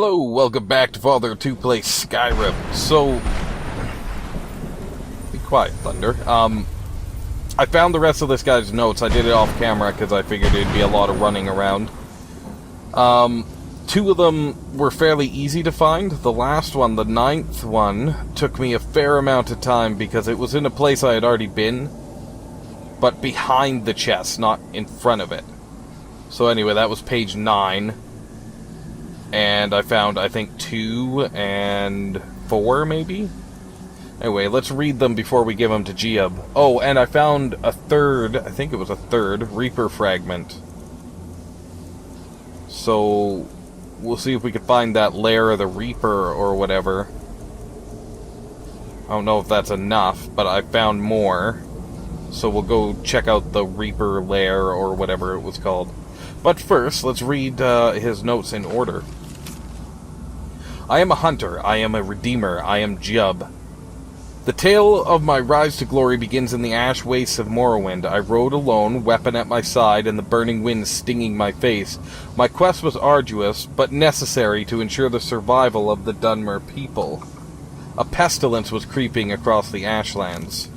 Hello, welcome back to FatherofTwo Play Skyrim. So, be quiet, Thunder. I found the rest of this guy's notes. I did it off camera because I figured it'd be a lot of running around. Two of them were fairly easy to find. The last one, the 9th one, took me a fair amount of time because it was in a place I had already been, but behind the chest, not in front of it. So anyway, that was page 9. And I found, I think, 2 and 4, maybe? Anyway, let's read them before we give them to Giab. Oh, and I found a third, I think it was a third, Reaper fragment. So, we'll see if we can find that lair of the Reaper or whatever. I don't know if that's enough, but I found more. So we'll go check out the Reaper lair or whatever it was called. But first, let's read his notes in order. I am a hunter, I am a redeemer, I am Giab. The tale of my rise to glory begins in the ash wastes of Morrowind. I rode alone, weapon at my side, and the burning wind stinging my face. My quest was arduous, but necessary to ensure the survival of the Dunmer people. A pestilence was creeping across the Ashlands.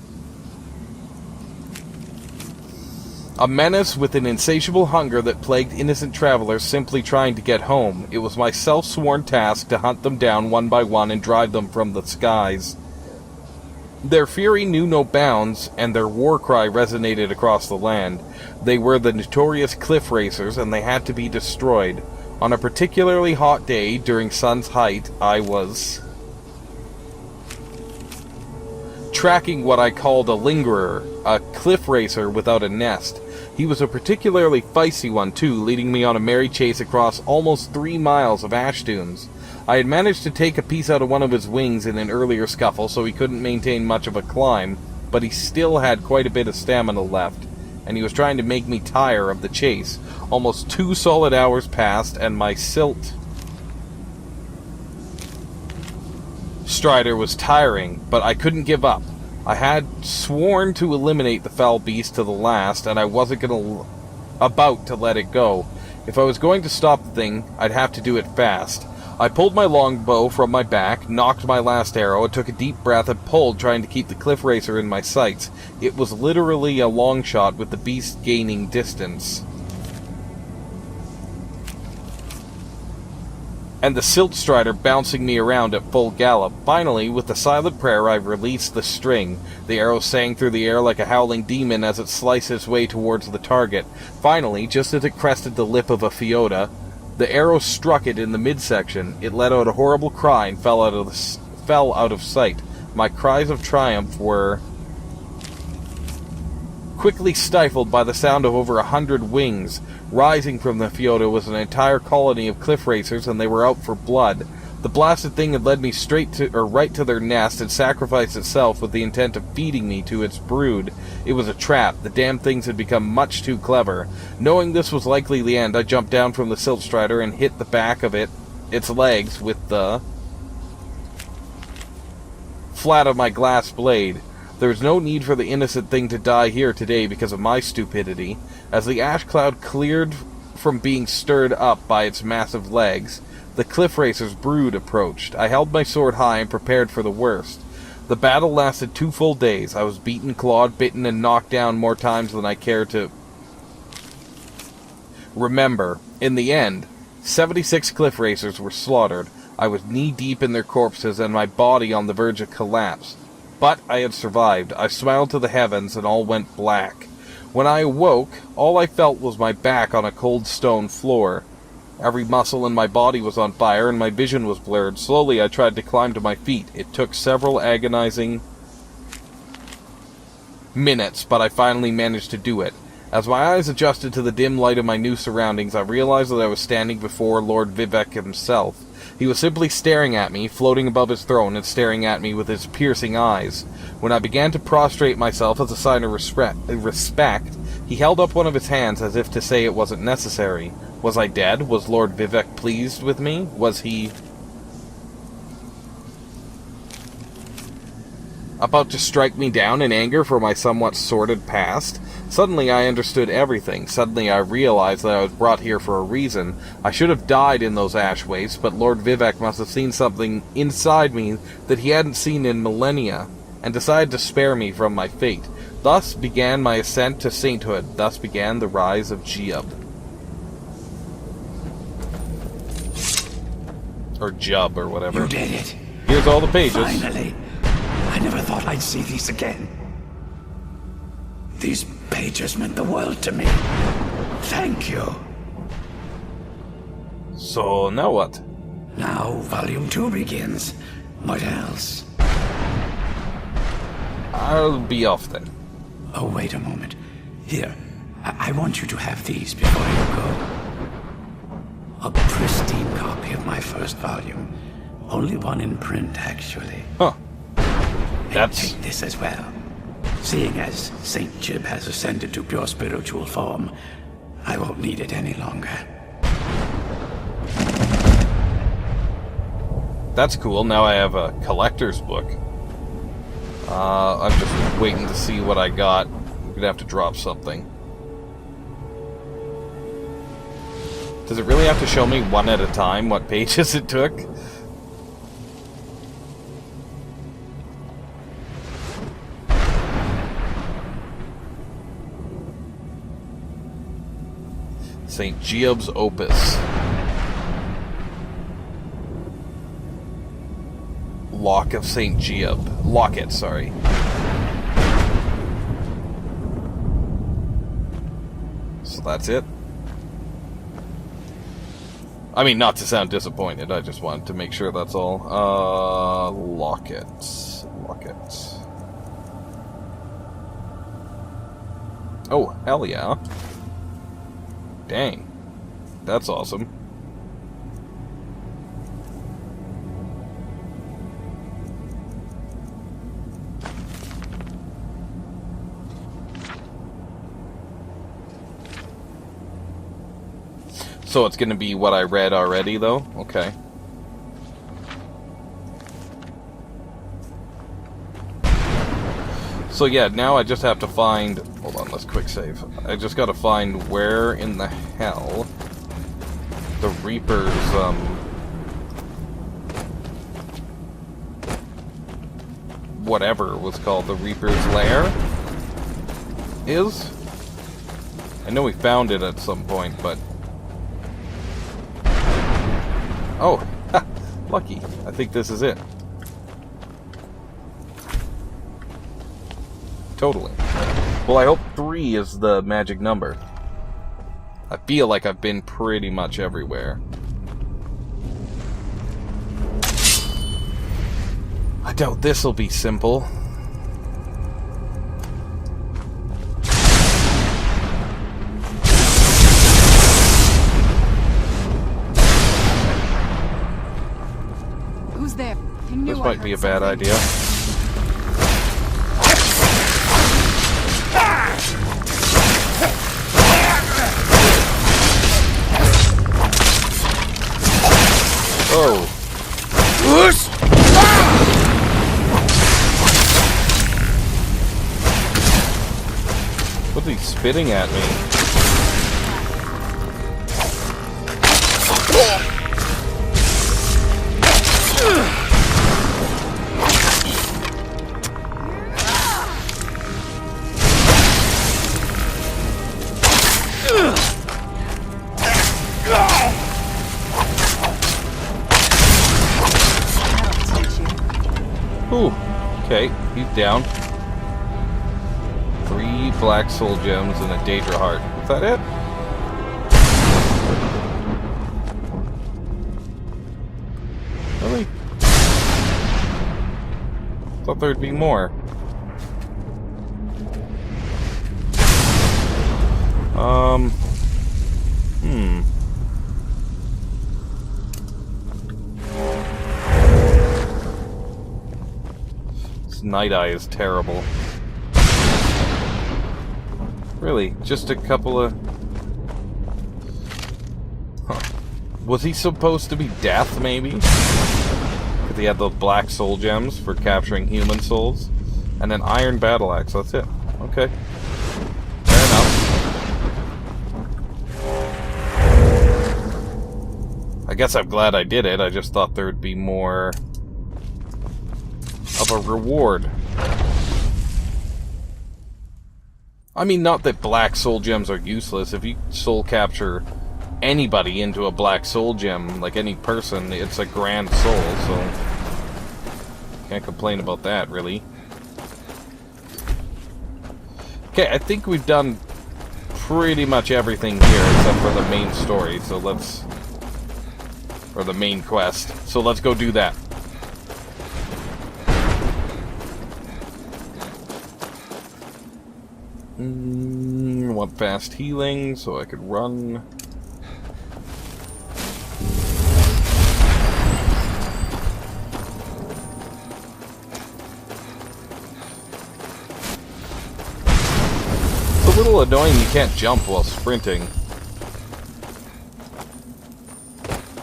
A menace with an insatiable hunger that plagued innocent travelers simply trying to get home. It was my self-sworn task to hunt them down one by one and drive them from the skies. Their fury knew no bounds, and their war cry resonated across the land. They were the notorious cliff racers, and they had to be destroyed. On a particularly hot day, during sun's height, I was tracking what I called a lingerer, a cliff racer without a nest. He was a particularly feisty one, too, leading me on a merry chase across almost 3 miles of ash dunes. I had managed to take a piece out of one of his wings in an earlier scuffle, so he couldn't maintain much of a climb, but he still had quite a bit of stamina left, and he was trying to make me tire of the chase. Almost 2 solid hours passed, and my silt strider was tiring, but I couldn't give up. I had sworn to eliminate the foul beast to the last, and I wasn't about to let it go. If I was going to stop the thing, I'd have to do it fast. I pulled my longbow from my back, knocked my last arrow, and took a deep breath and pulled, trying to keep the cliff racer in my sights. It was literally a long shot, with the beast gaining distance. And the silt strider bouncing me around at full gallop. Finally, with a silent prayer, I released the string. The arrow sang through the air like a howling demon as it sliced its way towards the target. Finally, just as it crested the lip of a feoda, the arrow struck it in the midsection. It let out a horrible cry and fell out of sight. My cries of triumph were quickly stifled by the sound of over 100 wings. Rising from the feoda was an entire colony of cliff racers, and they were out for blood. The blasted thing had led me right to their nest and sacrificed itself with the intent of feeding me to its brood. It was a trap. The damn things had become much too clever. Knowing this was likely the end, I jumped down from the silt strider and hit the back of its legs with the flat of my glass blade. There was no need for the innocent thing to die here today because of my stupidity. As the ash cloud cleared from being stirred up by its massive legs, the cliff racer's brood approached. I held my sword high and prepared for the worst. The battle lasted 2 full days. I was beaten, clawed, bitten, and knocked down more times than I care to remember. In the end, 76 cliff racers were slaughtered. I was knee-deep in their corpses and my body on the verge of collapse. But I had survived. I smiled to the heavens and all went black. When I awoke, all I felt was my back on a cold stone floor. Every muscle in my body was on fire and my vision was blurred. Slowly I tried to climb to my feet. It took several agonizing minutes, but I finally managed to do it. As my eyes adjusted to the dim light of my new surroundings, I realized that I was standing before Lord Vivec himself. He was simply staring at me, floating above his throne, and staring at me with his piercing eyes. When I began to prostrate myself as a sign of respect, he held up one of his hands as if to say it wasn't necessary. Was I dead? Was Lord Vivec pleased with me? Was he about to strike me down in anger for my somewhat sordid past? Suddenly I understood everything. Suddenly I realized that I was brought here for a reason. I should have died in those ash wastes, but Lord Vivek must have seen something inside me that he hadn't seen in millennia, and decided to spare me from my fate. Thus began my ascent to sainthood. Thus began the rise of Giub. Or Jub, or whatever. You did it. Here's all the pages. Finally. I never thought I'd see these again. These pages meant the world to me. Thank you. So, now what? Now, Volume 2 begins. What else? I'll be off then. Oh, wait a moment. Here, I want you to have these before you go. A pristine copy of my first volume. Only one in print, actually. Huh. And That's... take this as well. Seeing as Saint Giub has ascended to pure spiritual form, I won't need it any longer. That's cool. Now I have a collector's book. I'm just waiting to see what I got. I'm gonna have to drop something. Does it really have to show me one at a time what pages it took? St. Giub's Opus. Lock of St. Giub. Locket, sorry. So that's it. I mean, not to sound disappointed, I just wanted to make sure that's all. Locket. Locket. Oh, hell yeah. Dang. That's awesome. So it's going to be what I read already, though? Okay. So yeah, now I just have to find... Hold on, let's quick save. I just got to find where in the hell the Reaper's, whatever was called, the Reaper's Lair is? I know we found it at some point, but... Oh, ha, lucky. I think this is it. Totally. Well, I hope 3 is the magic number. I feel like I've been pretty much everywhere. I doubt this'll be simple. Who's there? This might be a bad idea. Oh. What's he spitting at me? Ooh, okay, he's down. 3 black soul gems and a Daedra heart. Is that it? Really? Thought there'd be more. Night Eye is terrible. Really, just a couple of... Huh. Was he supposed to be Death, maybe? Because he had those black soul gems for capturing human souls. And an iron battle axe, that's it. Okay. Fair I guess I'm glad I did it. I just thought there would be more of a reward. I mean, not that black soul gems are useless. If you soul capture anybody into a black soul gem, like any person, it's a grand soul, so can't complain about that, really. Okay, I think we've done pretty much everything here except for the main story, so let's... or the main quest. So let's go do that. Want fast healing so I could run. It's a little annoying you can't jump while sprinting.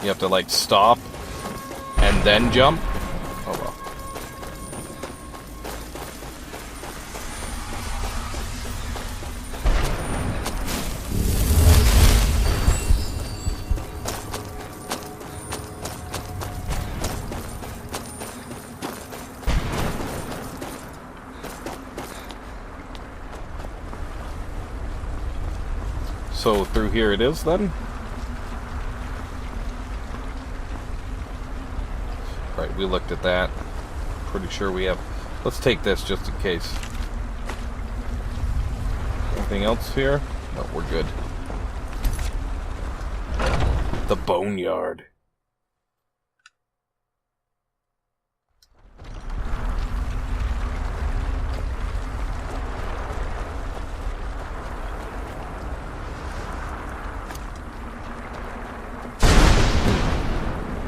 You have to, like, stop and then jump? Oh well. So, through here it is, then? Right, we looked at that. Pretty sure we have... Let's take this just in case. Anything else here? No, we're good. The Boneyard.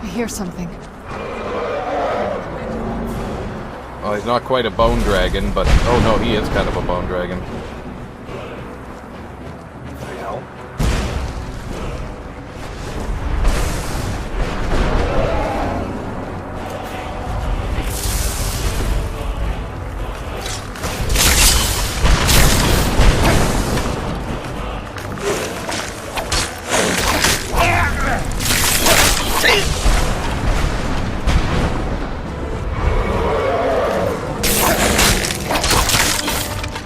I hear something. Oh, he's not quite a bone dragon, but... Oh no, he is kind of a bone dragon. What the hell?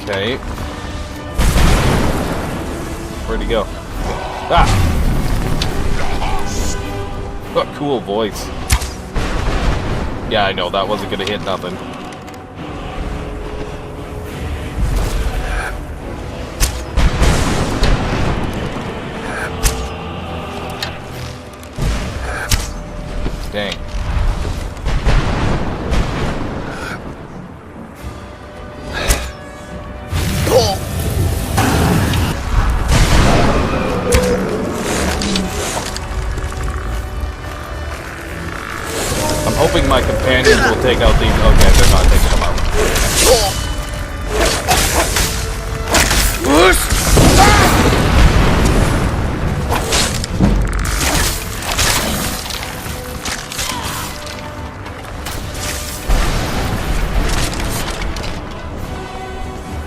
Okay. Where'd he go? Ah! What a cool voice. Yeah, I know, that wasn't gonna hit nothing. Dang. I'm hoping my companions will take out these. Okay, they're not taking them out.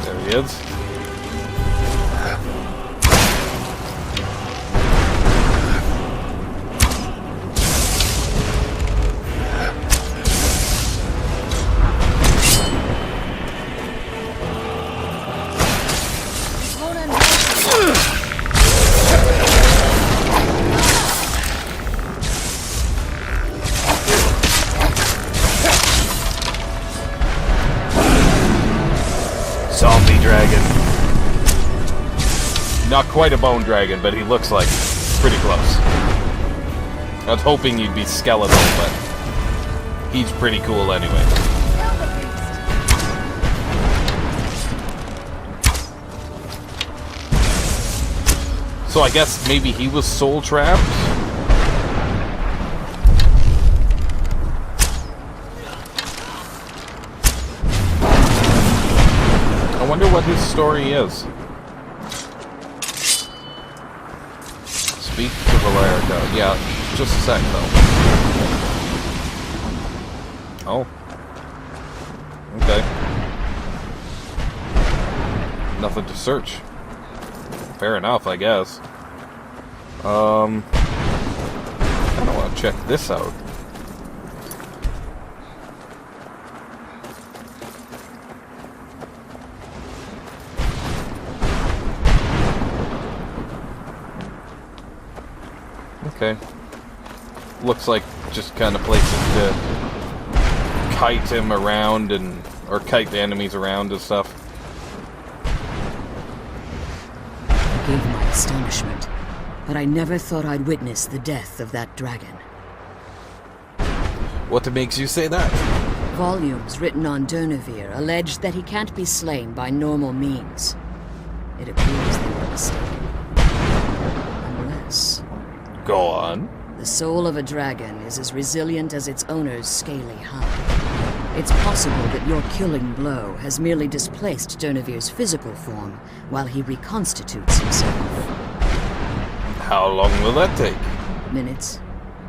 There he is. Not quite a bone dragon, but he looks like pretty close. I was hoping he'd be skeletal, but he's pretty cool anyway. So I guess maybe he was soul trapped? I wonder what his story is. Speak to Valerica. Yeah, just a sec though. Oh. Okay. Nothing to search. Fair enough, I guess. I don't want Now check this out. Okay. Looks like just kind of places to kite him around or kite the enemies around and stuff. Forgive my astonishment, but I never thought I'd witness the death of that dragon. What makes you say that? Volumes written on Durnevere allege that he can't be slain by normal means. It appears they were mistaken. Unless... Go on. The soul of a dragon is as resilient as its owner's scaly hide. It's possible that your killing blow has merely displaced Durnevere's physical form while he reconstitutes himself. How long will that take? Minutes,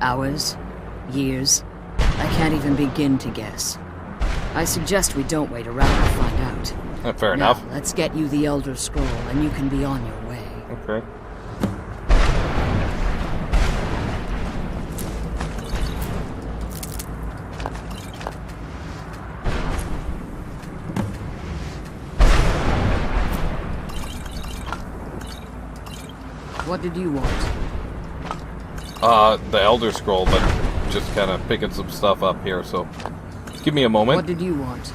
hours, years. I can't even begin to guess. I suggest we don't wait around to find out. Fair Now, enough. let's get you the Elder Scroll and you can be on your way. Okay. What did you want? The Elder Scroll, but just kind of picking some stuff up here, so give me a moment. What did you want?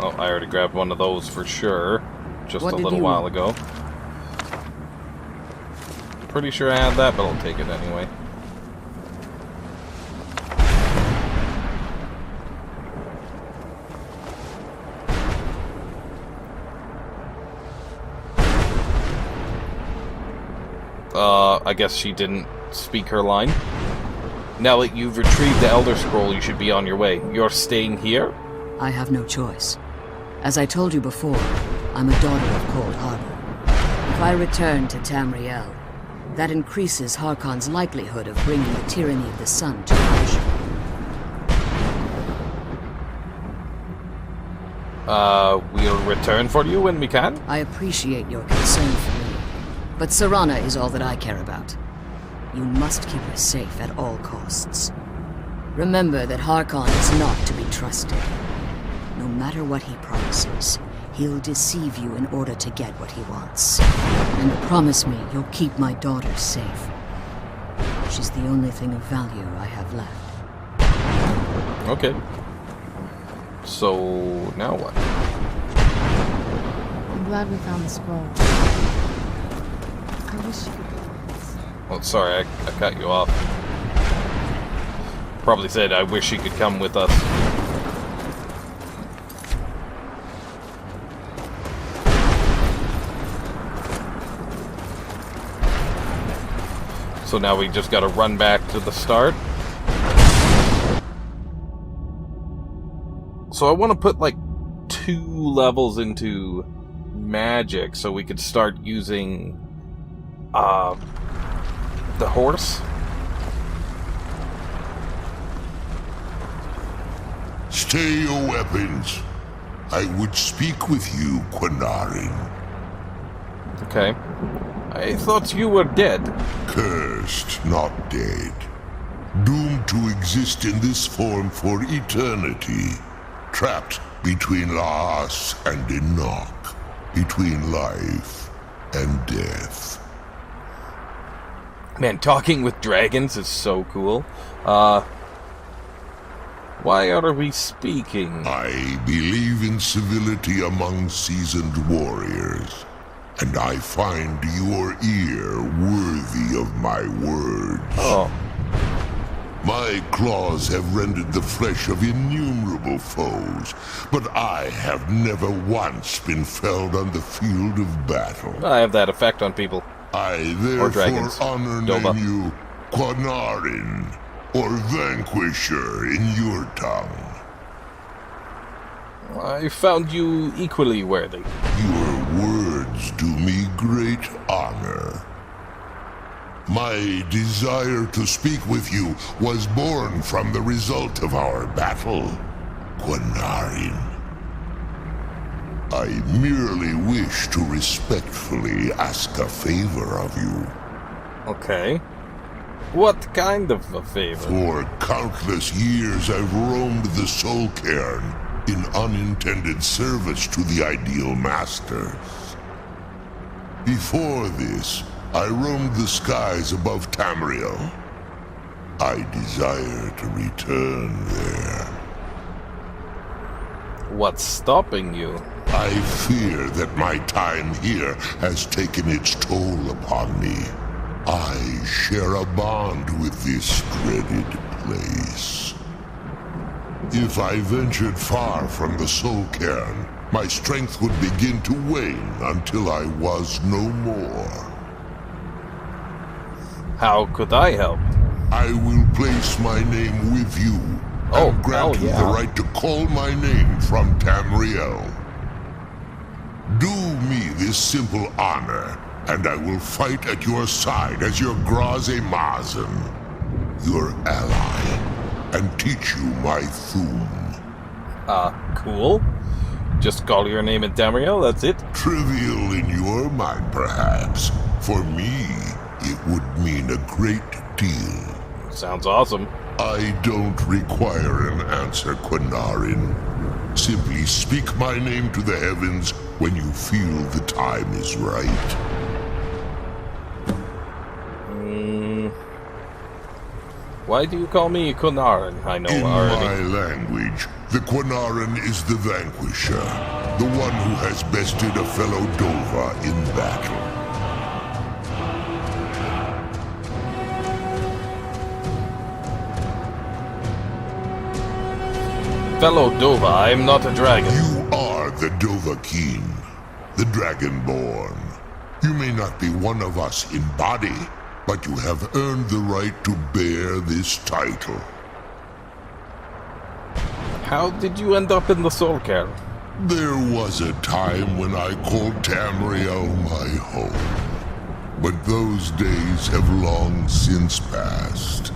Oh, I already grabbed one of those for sure, just What a did little you while want? ago. Pretty sure I had that, but I'll take it anyway. I guess she didn't speak her line. Now that you've retrieved the Elder Scroll, you should be on your way. You're staying here? I have no choice. As I told you before, I'm a daughter of Cold Harbor. If I return to Tamriel, that increases Harkon's likelihood of bringing the tyranny of the sun to fruition. We'll return for you when we can? I appreciate your concern for me, but Serana is all that I care about. You must keep her safe at all costs. Remember that Harkon is not to be trusted. No matter what he promises, he'll deceive you in order to get what he wants. And promise me you'll keep my daughter safe. She's the only thing of value I have left. Okay. So, now what? I'm glad we found the scroll. I wish you could go with us. Oh, sorry, I cut you off. Probably said I wish he could come with us. So now we just gotta run back to the start. So I want to put like 2 levels into magic so we could start using the horse. Stay your weapons. I would speak with you, Quinarin. Okay. I thought you were dead. Cursed, not dead. Doomed to exist in this form for eternity. Trapped between Laas and Enoch. Between life and death. Man, talking with dragons is so cool. Why are we speaking? I believe in civility among seasoned warriors. And I find your ear worthy of my words. Oh. My claws have rendered the flesh of innumerable foes, but I have never once been felled on the field of battle. I have that effect on people. I dragons. therefore honor Dova. name you Quinarin, or Vanquisher in your tongue. I found you equally worthy. Your words do me great honor. My desire to speak with you was born from the result of our battle, Quinarin. I merely wish to respectfully ask a favor of you. Okay. What kind of a favor? For countless years I've roamed the Soul Cairn in unintended service to the Ideal Masters. Before this, I roamed the skies above Tamriel. I desire to return there. What's stopping you? I fear that my time here has taken its toll upon me. I share a bond with this dreaded place. If I ventured far from the Soul Cairn, my strength would begin to wane until I was no more. How could I help? I will place my name with you and grant you the right to call my name from Tamriel. Do me this simple honor, and I will fight at your side as your Graze Mazen, your ally, and teach you my Thum. Cool. Just call your name in Tamriel, that's it? Trivial in your mind, perhaps. For me, it would mean a great deal. Sounds awesome. I don't require an answer, Quinarin. Simply speak my name to the heavens when you feel the time is right. Why do you call me Quinarin? I know In already. my language, the Quinarin is the vanquisher, the one who has bested a fellow Dova in battle. Fellow Dova, I am not a dragon. You are the Dova King, the Dragonborn. You may not be one of us in body, but you have earned the right to bear this title. How did you end up in the Soul Cairn? There was a time when I called Tamriel my home, but those days have long since passed.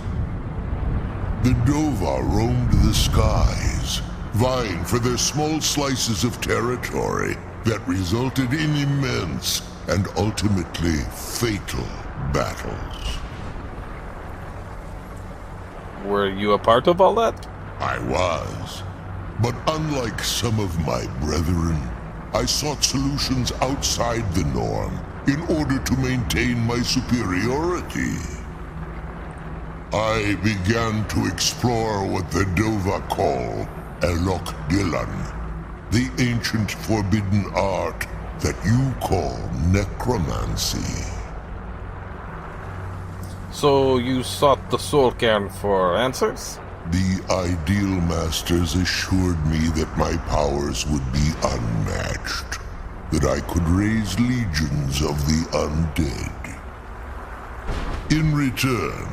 The Dova roamed the skies, vying for their small slices of territory that resulted in immense and ultimately fatal battles. Were you a part of all that? I was. But unlike some of my brethren, I sought solutions outside the norm in order to maintain my superiority. I began to explore what the Dova call Elok Gillan, the ancient forbidden art that you call necromancy. So you sought the Soul Cairn for answers? The Ideal Masters assured me that my powers would be unmatched, that I could raise legions of the undead. In return,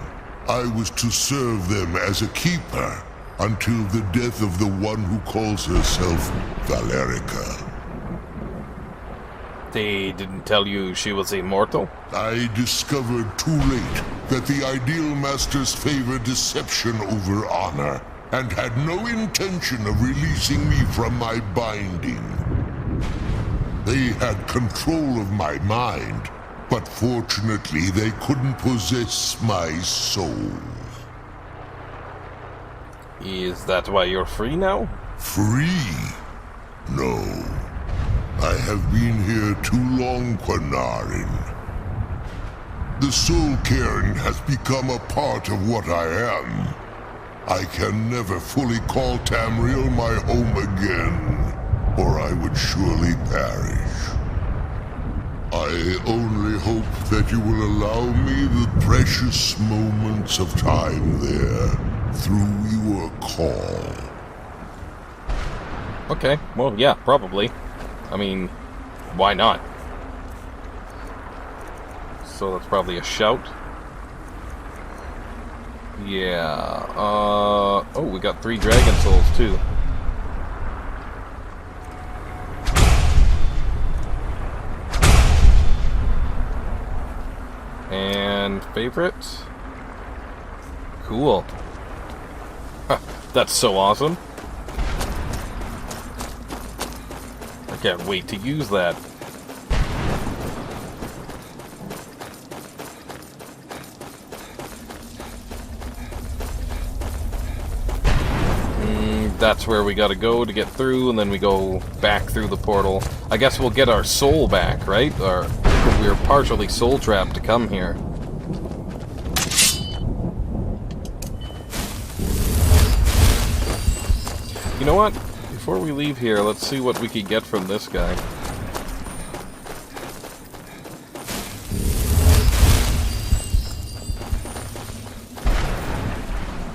I was to serve them as a keeper until the death of the one who calls herself Valerica. They didn't tell you she was immortal? I discovered too late that the Ideal Masters favor deception over honor, and had no intention of releasing me from my binding. They had control of my mind, but fortunately they couldn't possess my soul. Is that why you're free now? Free? No. I have been here too long, Quinarin. The Soul Cairn has become a part of what I am. I can never fully call Tamriel my home again, or I would surely perish. I only hope that you will allow me the precious moments of time there, through your call. Okay, well, yeah, probably. I mean, why not? So that's probably a shout. Yeah, oh, we got 3 dragon souls, too. And favorite? Cool. That's so awesome. I can't wait to use that. That's where we gotta go to get through, and then we go back through the portal. I guess we'll get our soul back, right? Or we were partially soul trapped to come here. You know what? Before we leave here, let's see what we can get from this guy.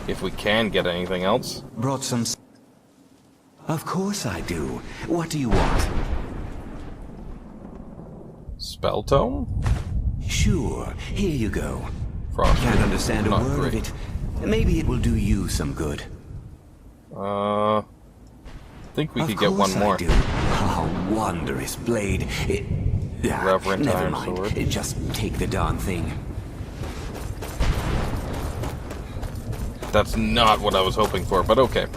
If we can get anything else. Brought some... Of course I do. What do you want? Spell tome? Sure. Here you go. Frost. Can't understand a Not word great. of it. Maybe it will do you some good. I think we could get one more. I do. Oh, wondrous blade. Reverent never Iron mind. Sword. Just take the darn thing. That's not what I was hoping for, but okay.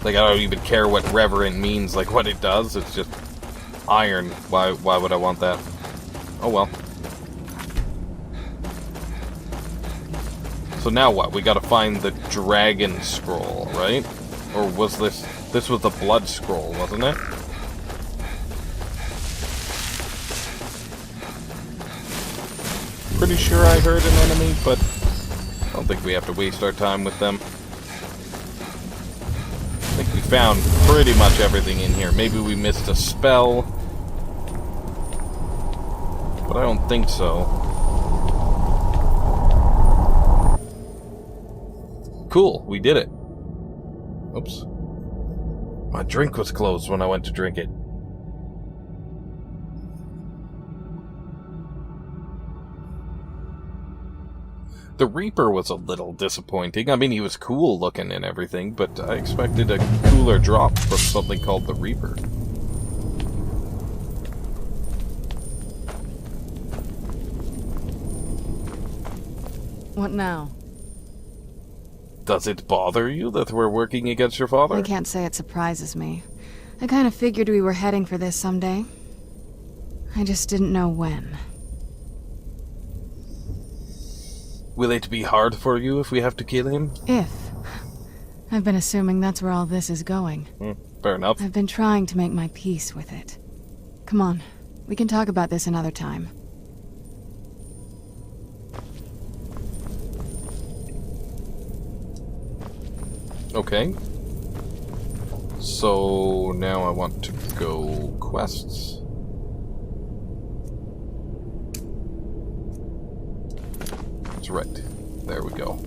Like, I don't even care what reverent means, like what it does. It's just iron. Why would I want that? Oh well. So now what? We gotta find the dragon scroll, right? Or was this was the blood scroll, wasn't it? Pretty sure I heard an enemy, but I don't think we have to waste our time with them. I think we found pretty much everything in here. Maybe we missed a spell, but I don't think so. Cool, we did it. Oops. My drink was closed when I went to drink it. The Reaper was a little disappointing. I mean, he was cool looking and everything, but I expected a cooler drop from something called the Reaper. What now? Does it bother you that we're working against your father? I can't say it surprises me. I kind of figured we were heading for this someday. I just didn't know when. Will it be hard for you if we have to kill him? If. I've been assuming that's where all this is going. Fair enough. I've been trying to make my peace with it. Come on, we can talk about this another time. Okay. So now I want to go quests. That's right. There we go.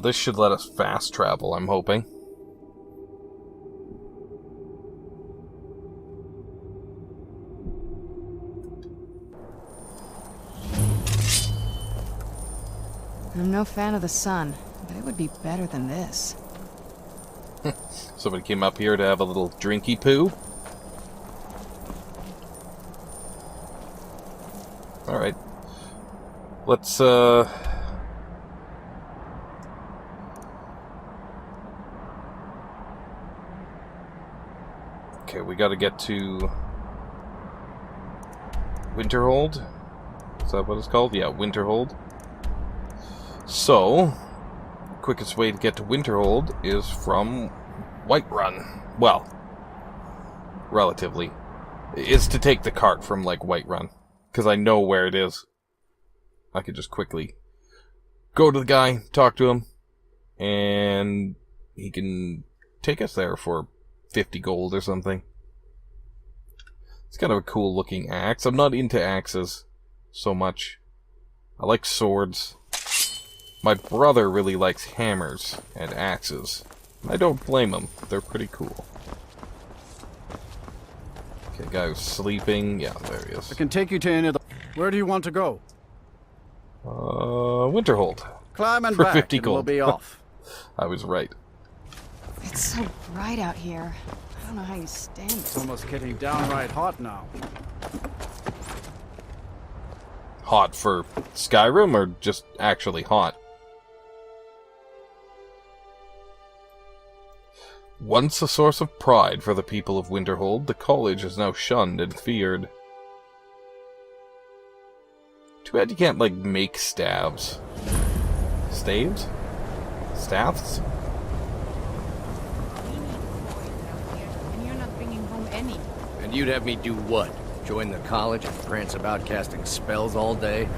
This should let us fast travel, I'm hoping. I'm no fan of the sun, but it would be better than this. Somebody came up here to have a little drinky poo. Alright. Let's, okay, we gotta get to Winterhold. Is that what it's called? Yeah, Winterhold. So, quickest way to get to Winterhold is from Whiterun. Well, relatively. Is to take the cart from, like, Whiterun. Because I know where it is. I could just quickly go to the guy, talk to him, and he can take us there for 50 gold or something. It's kind of a cool looking axe. I'm not into axes so much. I like swords. My brother really likes hammers and axes. I don't blame him. They're pretty cool. Okay, guy who's sleeping. Yeah, there he is. I can take you to any of the... Where do you want to go? Winterhold. Climb and For back, 50 and we'll gold. be off. I was right. It's so bright out here. I don't know how you stand It's it. almost getting downright hot now. Hot for Skyrim or just actually hot? Once a source of pride for the people of Winterhold, the college is now shunned and feared. Too bad you can't, like, make staves. Staves? Staffs? And you're not bringing home any. And you'd have me do what? Join the college and prance about casting spells all day?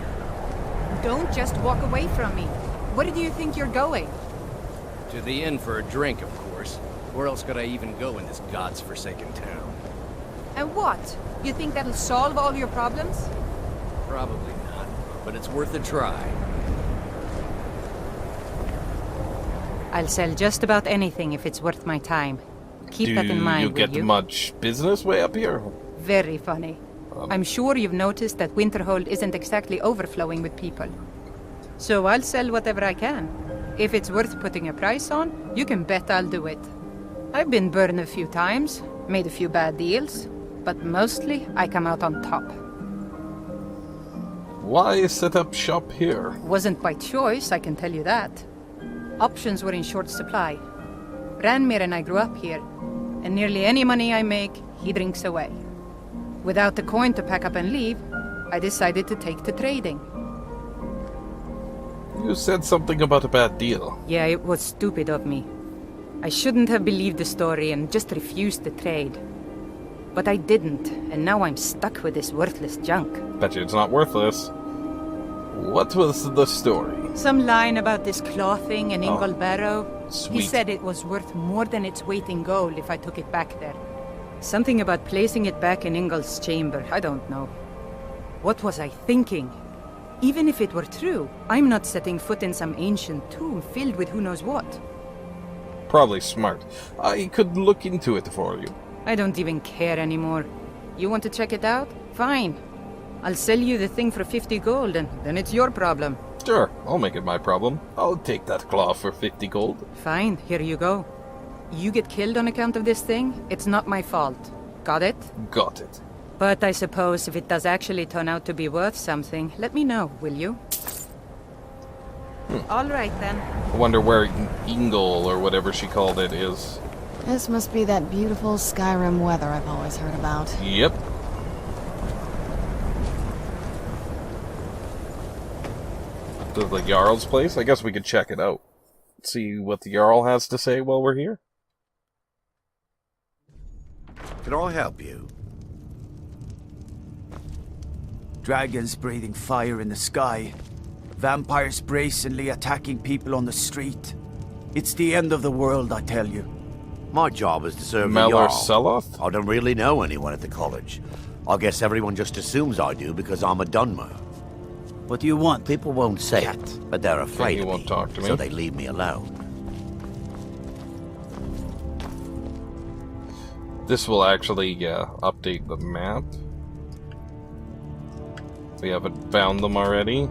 Don't just walk away from me. Where do you think you're going? To the inn for a drink, of course. Where else could I even go in this god's forsaken town? And what? You think that'll solve all your problems? Probably not, but it's worth a try. I'll sell just about anything if it's worth my time. Keep that in mind, Do you get much business way up here? Very funny. I'm sure you've noticed that Winterhold isn't exactly overflowing with people. So I'll sell whatever I can. If it's worth putting a price on, you can bet I'll do it. I've been burned a few times, made a few bad deals, but mostly I come out on top. Why set up shop here? Wasn't by choice, I can tell you that. Options were in short supply. Ranmir and I grew up here, and nearly any money I make, he drinks away. Without the coin to pack up and leave, I decided to take to trading. You said something about a bad deal. Yeah, it was stupid of me. I shouldn't have believed the story and just refused the trade. But I didn't, and now I'm stuck with this worthless junk. Bet you it's not worthless. What was the story? Some line about this clothing in Ingol Barrow. Sweet. He said it was worth more than its weight in gold if I took it back there. Something about placing it back in Ingol's chamber, I don't know. What was I thinking? Even if it were true, I'm not setting foot in some ancient tomb filled with who knows what. Probably smart. I could look into it for you. I don't even care anymore. You want to check it out? Fine. I'll sell you the thing for 50 gold, and then it's your problem. Sure, I'll make it my problem. I'll take that cloth for 50 gold. Fine, here you go. You get killed on account of this thing, it's not my fault. Got it? Got it. But I suppose if it does actually turn out to be worth something, let me know, will you? All right, then. I wonder where Ingol, or whatever she called it, is. This must be that beautiful Skyrim weather I've always heard about. Yep. The Jarl's place? I guess we could check it out. See what the Jarl has to say while we're here. Can I help you? Dragons breathing fire in the sky. Vampires brazenly attacking people on the street. It's the end of the world, I tell you. My job is to serve the Meller Jarl. Seloth? I don't really know anyone at the college. I guess everyone just assumes I do because I'm a Dunmer. What do you want? People won't say it, but they're afraid you of won't me, talk to me. so they leave me alone. This will actually update the map. We haven't found them already.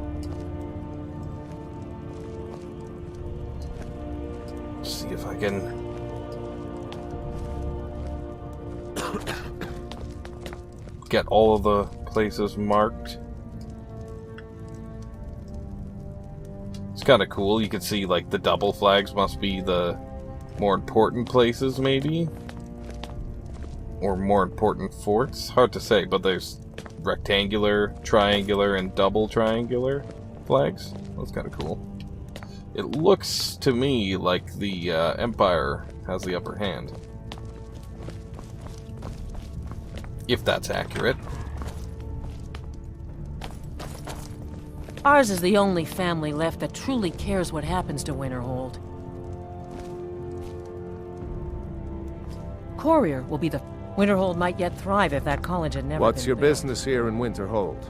Let's see if I can... get all of the places marked. It's kind of cool. You can see, like, the double flags must be the more important places, maybe? Or more important forts? Hard to say, but there's rectangular, triangular, and double triangular flags. That's kind of cool. It looks to me like the Empire has the upper hand. If that's accurate. Ours is the only family left that truly cares what happens to Winterhold. Courier will be the... Winterhold might yet thrive if that college had never What's been your built. business here in Winterhold?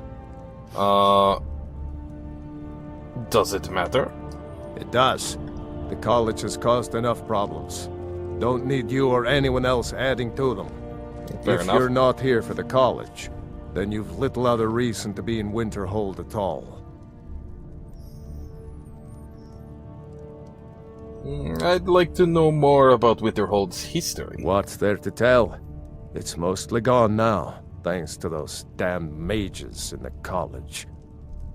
Does it matter? It does. The college has caused enough problems. Don't need you or anyone else adding to them. Fair if enough. you're not here for the college, then you've little other reason to be in Winterhold at all. I'd like to know more about Winterhold's history. What's there to tell? It's mostly gone now, thanks to those damned mages in the college.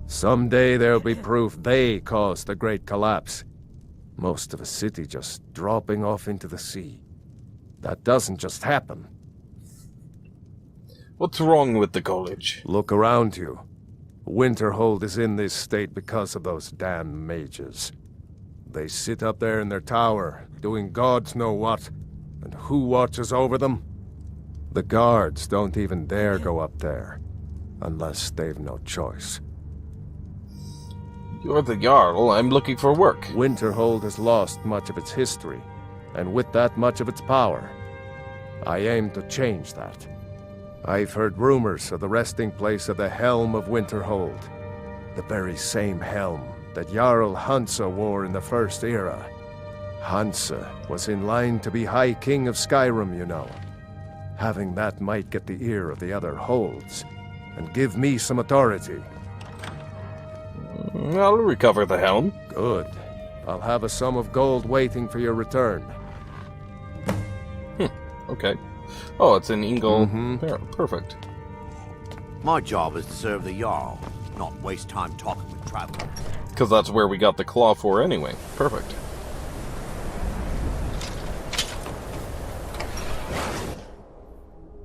Someday there'll be proof they caused the Great Collapse. Most of a city just dropping off into the sea. That doesn't just happen. What's wrong with the college? Look around you. Winterhold is in this state because of those damn mages. They sit up there in their tower, doing gods know what, and who watches over them? The guards don't even dare go up there, unless they've no choice. You're the Jarl. I'm looking for work. Winterhold has lost much of its history, and with that much of its power. I aim to change that. I've heard rumors of the resting place of the Helm of Winterhold. The very same helm that Jarl Hansa wore in the First Era. Hansa was in line to be High King of Skyrim, you know. Having that might get the ear of the other holds, and give me some authority. I'll recover the helm. Good. I'll have a sum of gold waiting for your return. Okay. Oh, it's an Ingle. Yeah, perfect. My job is to serve the Jarl, not waste time talking with travelers. Because that's where we got the claw for anyway. Perfect.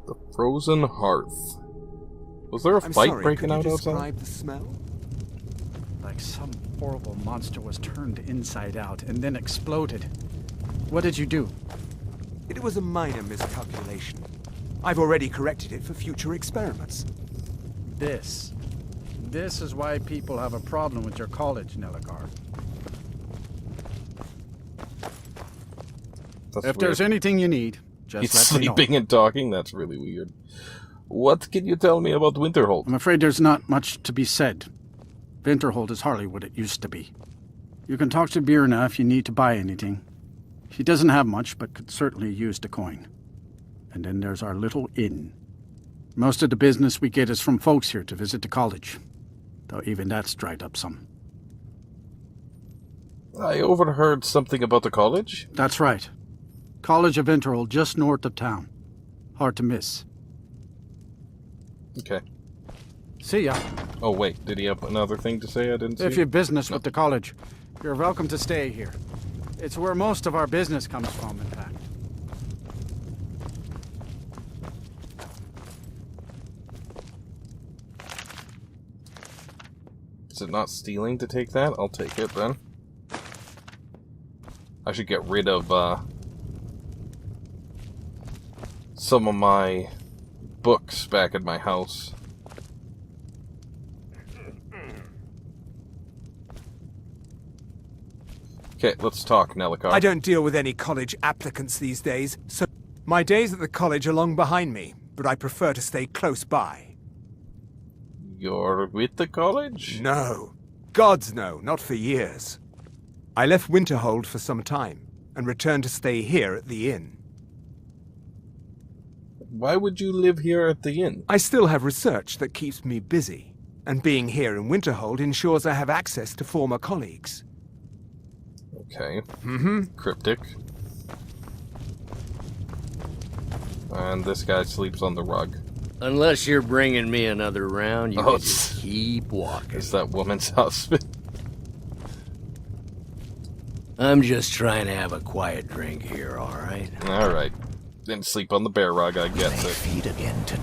The Frozen Hearth. Was there a fight breaking out outside? The smell? Like some horrible monster was turned inside out and then exploded. What did you do? It was a minor miscalculation. I've already corrected it for future experiments. This is why people have a problem with your college, Nelligar. If there's anything you need, just He's let me know. sleeping and talking? That's really weird. What can you tell me about Winterhold? I'm afraid there's not much to be said. Winterhold is hardly what it used to be. You can talk to Birna if you need to buy anything. He doesn't have much, but could certainly use the coin. And then there's our little inn. Most of the business we get is from folks here to visit the college, though even that's dried up some. I overheard something about the college? That's right. College of Winterhold, just north of town. Hard to miss. Okay. See ya. Oh, wait. Did he have another thing to say I didn't see? If you have business with the college, you're welcome to stay here. It's where most of our business comes from, in fact. Is it not stealing to take that? I'll take it then. I should get rid of some of my books back at my house. Okay, let's talk, Nellicar. I don't deal with any college applicants these days, so my days at the college are long behind me, but I prefer to stay close by. You're with the college? No. Gods no, not for years. I left Winterhold for some time, and returned to stay here at the inn. Why would you live here at the inn? I still have research that keeps me busy, and being here in Winterhold ensures I have access to former colleagues. Okay. Cryptic. And this guy sleeps on the rug. Unless you're bringing me another round, you can just keep walking. Is that woman's husband? I'm just trying to have a quiet drink here, alright? Alright. Didn't sleep on the bear rug, I guess it. Feed again to...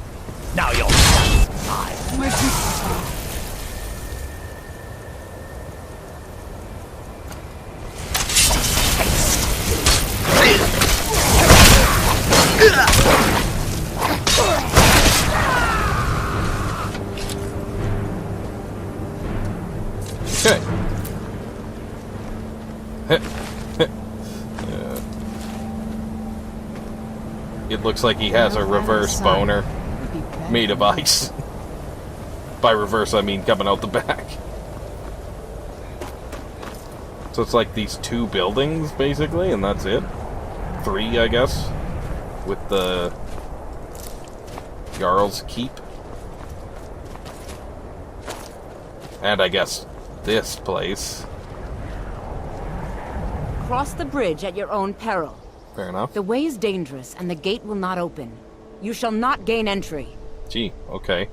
Now you're... Okay. It looks like he has a reverse boner made of ice. By reverse, I mean coming out the back. So it's like these two buildings, basically, and that's it. 3, I guess, with the Jarl's Keep. And I guess this place. Cross the bridge at your own peril. Fair enough. The way is dangerous, and the gate will not open. You shall not gain entry. Gee, okay.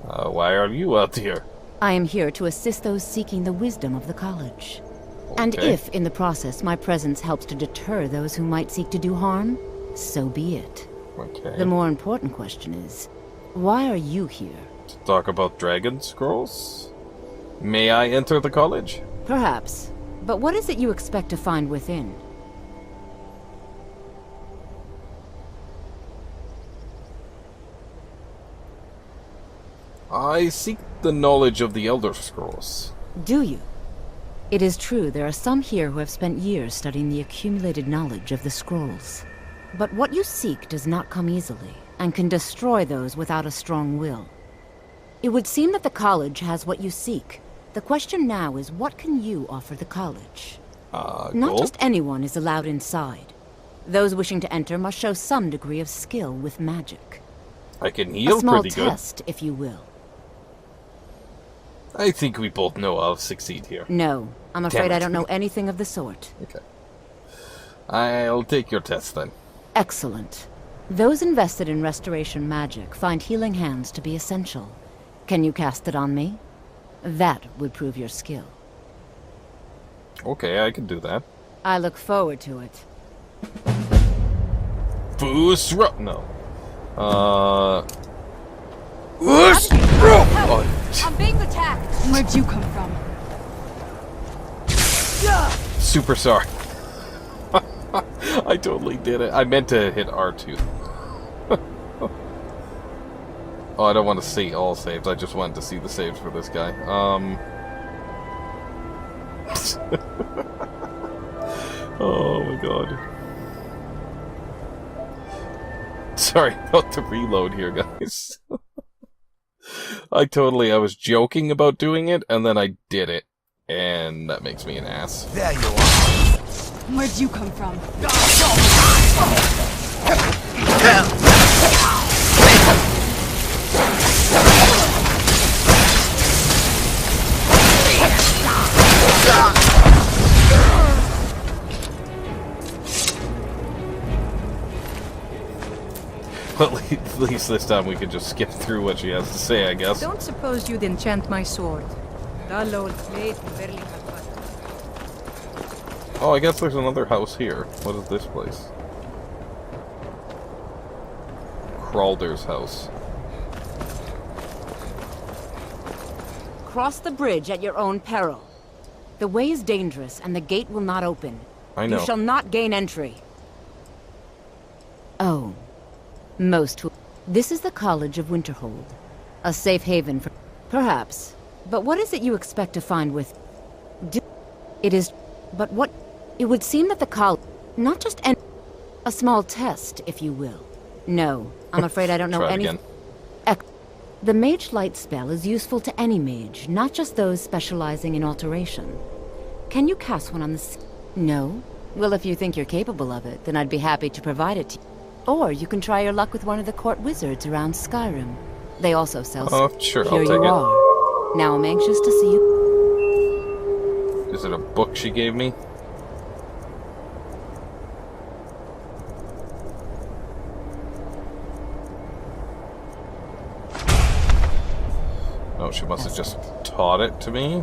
Why are you out here? I am here to assist those seeking the wisdom of the college. Okay. And if, in the process, my presence helps to deter those who might seek to do harm, so be it. Okay. The more important question is, why are you here? To talk about dragon scrolls? May I enter the college? Perhaps. But what is it you expect to find within? I seek the knowledge of the Elder Scrolls. Do you? It is true there are some here who have spent years studying the accumulated knowledge of the scrolls. But what you seek does not come easily, and can destroy those without a strong will. It would seem that the college has what you seek. The question now is, what can you offer the college? Not gold? just anyone is allowed inside. Those wishing to enter must show some degree of skill with magic. I can heal a small pretty good. test, if you will. I think we both know I'll succeed here. No, I'm Damn afraid it. I don't know anything of the sort. Okay. I'll take your test then. Excellent. Those invested in restoration magic find healing hands to be essential. Can you cast it on me? That would prove your skill. Okay, I can do that. I look forward to it. No. I'm being attacked! Where'd you come from? Super sorry. I totally did it. I meant to hit R2. Oh, I don't want to see all saves. I just wanted to see the saves for this guy. Oh my god. Sorry about the reload here, guys. I was joking about doing it, and then I did it. And that makes me an ass. There you are. Where'd you come from? Well, at least this time we can just skip through what she has to say, I guess. Don't suppose you'd enchant my sword. Dull old blade can barely have fun. Oh, I guess there's another house here. What is this place? Kralder's house. Cross the bridge at your own peril. The way is dangerous, and the gate will not open. I know. You shall not gain entry. Oh. Most will. This is the College of Winterhold. A safe haven for... Perhaps. But what is it you expect to find with... It is... But what... It would seem that the college... Not just a small test, if you will. No, I'm afraid I don't know anything. The Mage Light spell is useful to any mage, not just those specializing in alteration. Can you cast one on the... No? Well, if you think you're capable of it, then I'd be happy to provide it to you. Or you can try your luck with one of the court wizards around Skyrim. They also sell... Oh, sure, Here I'll take you it. are. Now I'm anxious to see you... Is it a book she gave me? Oh, she must have just taught it to me.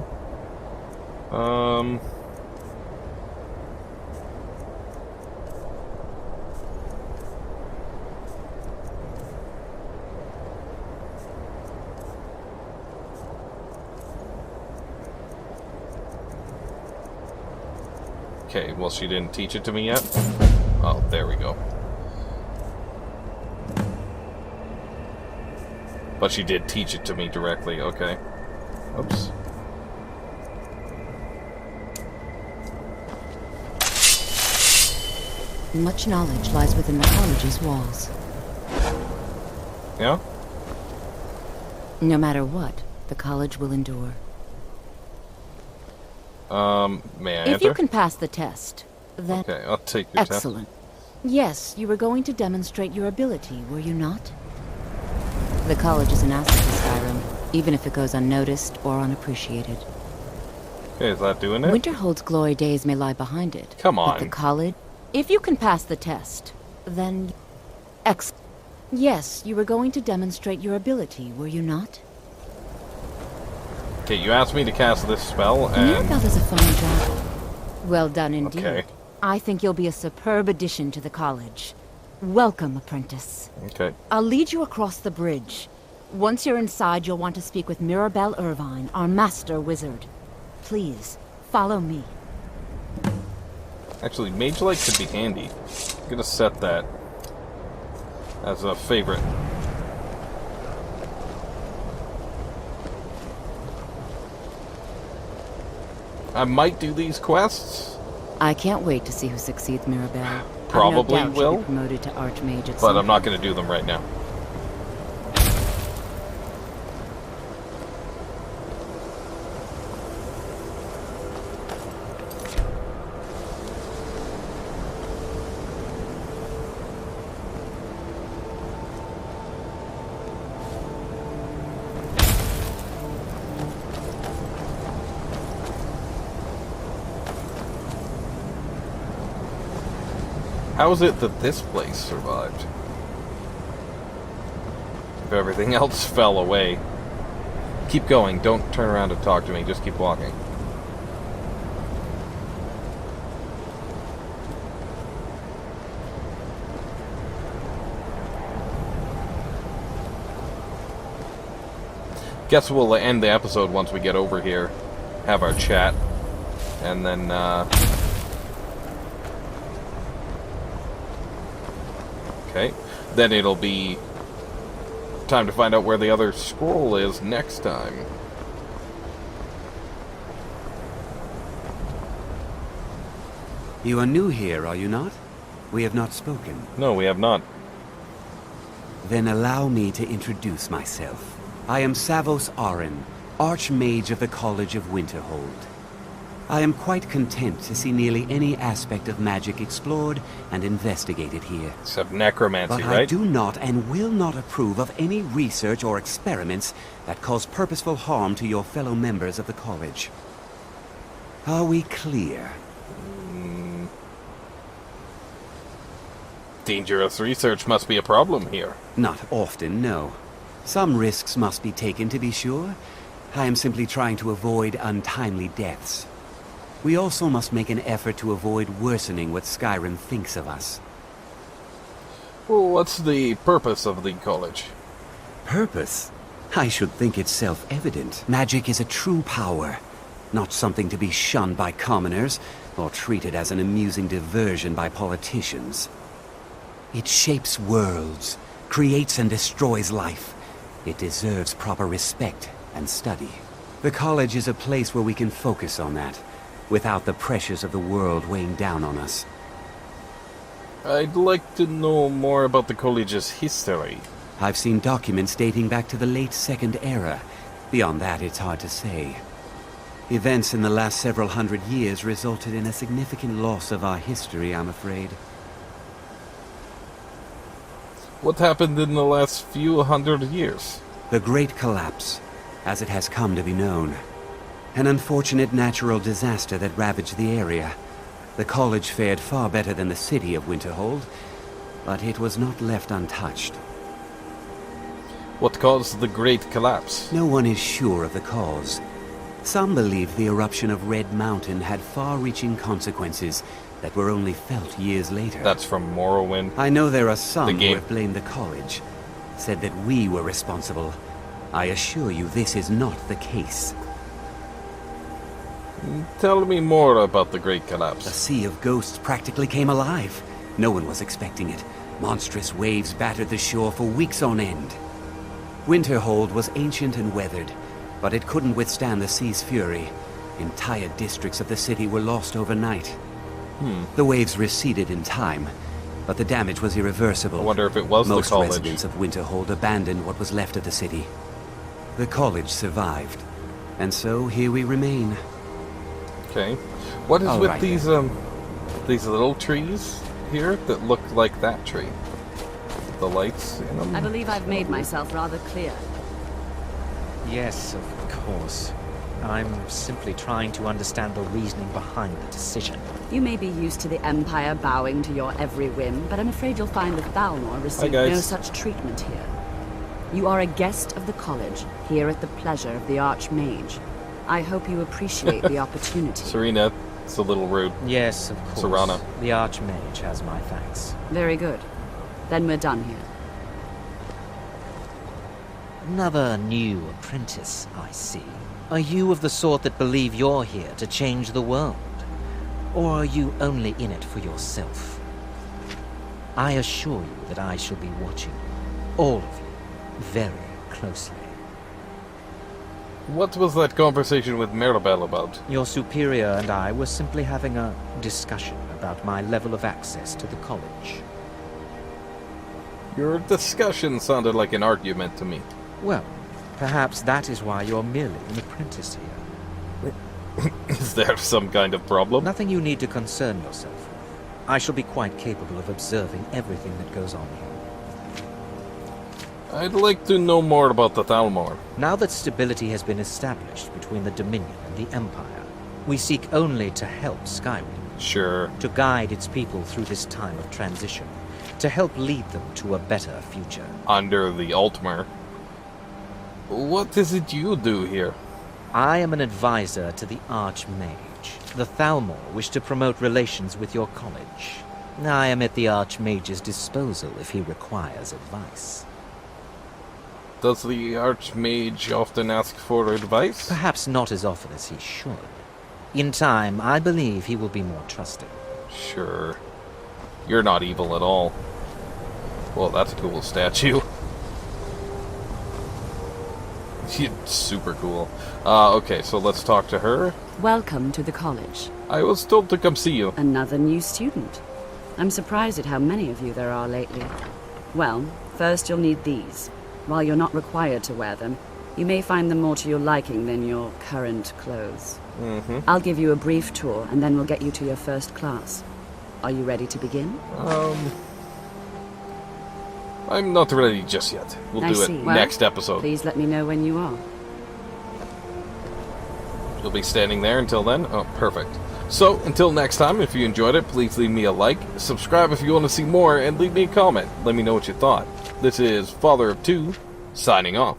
Okay, well, she didn't teach it to me yet. Oh, there we go. But she did teach it to me directly, okay. Oops. Much knowledge lies within the college's walls. Yeah? No matter what, the college will endure. May I If enter? you can pass the test, then... Okay, I'll take your test. Excellent. Yes, you were going to demonstrate your ability, were you not? The college is an asset to Skyrim, even if it goes unnoticed or unappreciated. Okay, is that doing it? Winterhold's glory days may lie behind it. Come on. But the college... If you can pass the test, then... Yes, you were going to demonstrate your ability, were you not? Okay, you asked me to cast this spell, and... Mirabelle does a fine job. Well done indeed. Okay. I think you'll be a superb addition to the college. Welcome, apprentice. Okay. I'll lead you across the bridge. Once you're inside, you'll want to speak with Mirabelle Irvine, our master wizard. Please, follow me. Actually, Mage Light could be handy. I'm gonna set that as a favorite. I might do these quests. I can't wait to see who succeeds Mirabelle. Probably I've no doubt will. she'll be promoted to Archmage at But some I'm not going to do them right now. How is it that this place survived? If everything else fell away. Keep going. Don't turn around to talk to me. Just keep walking. Guess we'll end the episode once we get over here. Have our chat. And then, okay. Then it'll be time to find out where the other scroll is next time. You are new here, are you not? We have not spoken. No, we have not. Then allow me to introduce myself. I am Savos Arin, Archmage of the College of Winterhold. I am quite content to see nearly any aspect of magic explored and investigated here. Except necromancy, but right? I do not and will not approve of any research or experiments that cause purposeful harm to your fellow members of the college. Are we clear? Dangerous research must be a problem here. Not often, no. Some risks must be taken, to be sure. I am simply trying to avoid untimely deaths. We also must make an effort to avoid worsening what Skyrim thinks of us. Well, what's the purpose of the college? Purpose? I should think it's self-evident. Magic is a true power, not something to be shunned by commoners, or treated as an amusing diversion by politicians. It shapes worlds, creates and destroys life. It deserves proper respect and study. The college is a place where we can focus on that, without the pressures of the world weighing down on us. I'd like to know more about the college's history. I've seen documents dating back to the late Second Era. Beyond that, it's hard to say. Events in the last several hundred years resulted in a significant loss of our history, I'm afraid. What happened in the last few hundred years? The Great Collapse, as it has come to be known. An unfortunate natural disaster that ravaged the area. The college fared far better than the city of Winterhold, but it was not left untouched. What caused the Great Collapse? No one is sure of the cause. Some believe the eruption of Red Mountain had far-reaching consequences that were only felt years later. That's from Morrowind. I know there are some who have blamed the college, said that we were responsible. I assure you this is not the case. Tell me more about the Great Collapse. The Sea of Ghosts practically came alive. No one was expecting it. Monstrous waves battered the shore for weeks on end. Winterhold was ancient and weathered, but it couldn't withstand the sea's fury. Entire districts of the city were lost overnight. The waves receded in time, but the damage was irreversible. I wonder if it was the college. Most residents of Winterhold abandoned what was left of the city. The college survived, and so here we remain. Okay. What is All with right, these little trees here that look like that tree? The lights in them? I believe I've made myself rather clear. Yes, of course. I'm simply trying to understand the reasoning behind the decision. You may be used to the Empire bowing to your every whim, but I'm afraid you'll find that Thalmor received no such treatment here. You are a guest of the college, here at the pleasure of the Archmage. I hope you appreciate the opportunity. Serena, it's a little rude. Yes, of course. Serana. The Archmage has my thanks. Very good. Then we're done here. Another new apprentice, I see. Are you of the sort that believe you're here to change the world? Or are you only in it for yourself? I assure you that I shall be watching you, all of you, very closely. What was that conversation with Mirabelle about? Your superior and I were simply having a discussion about my level of access to the college. Your discussion sounded like an argument to me. Well, perhaps that is why you're merely an apprentice here. Is there some kind of problem? Nothing you need to concern yourself with. I shall be quite capable of observing everything that goes on here. I'd like to know more about the Thalmor. Now that stability has been established between the Dominion and the Empire, we seek only to help Skyrim. Sure. To guide its people through this time of transition. To help lead them to a better future. Under the Altmer. What is it you do here? I am an advisor to the Archmage. The Thalmor wish to promote relations with your college. I am at the Archmage's disposal if he requires advice. Does the Archmage often ask for advice? Perhaps not as often as he should. In time, I believe he will be more trusting. Sure. You're not evil at all. Well, that's a cool statue. It's super cool. Okay, so let's talk to her. Welcome to the college. I was told to come see you. Another new student. I'm surprised at how many of you there are lately. Well, first you'll need these. While you're not required to wear them, you may find them more to your liking than your current clothes. I'll give you a brief tour, and then we'll get you to your first class. Are you ready to begin? I'm not ready just yet. We'll do it next episode. Please let me know when you are. You'll be standing there until then? Oh, perfect. So, until next time, if you enjoyed it, please leave me a like, subscribe if you want to see more, and leave me a comment. Let me know what you thought. This is FatherofTwo, signing off.